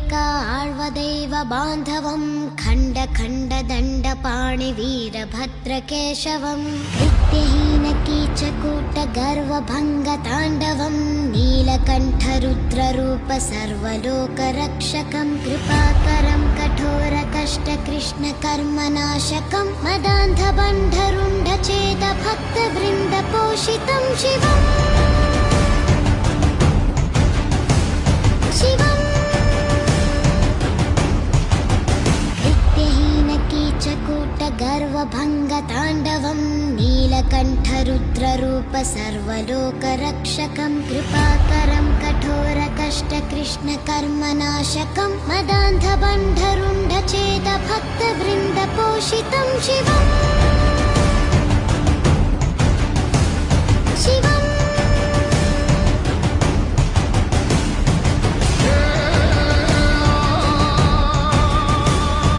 आळ्वदैव बान्धवं खण्ड खण्ड दण्ड पाणि वीरभद्रकेशवं कृत्यहीन कीचकूट गर्वभङ्ग ताण्डवं नीलकण्ठ रुद्ररूप सर्वलोकरक्षकं कृपाकरं कठोर कष्ट कृष्ण कर्मनाशकं मदान्ध बन्धरुण्ड चेद भक्त वृन्द पोषितं शिवम् गर्वभङ्ग ताण्डवं नीलकण्ठ रुद्ररूप सर्वलोकरक्षकं कृपाकरं कठोर कष्ट कृष्ण कर्मनाशकं मदान्ध बन्धरुण्ड चेद भक्त वृन्द पोषितं शिवम्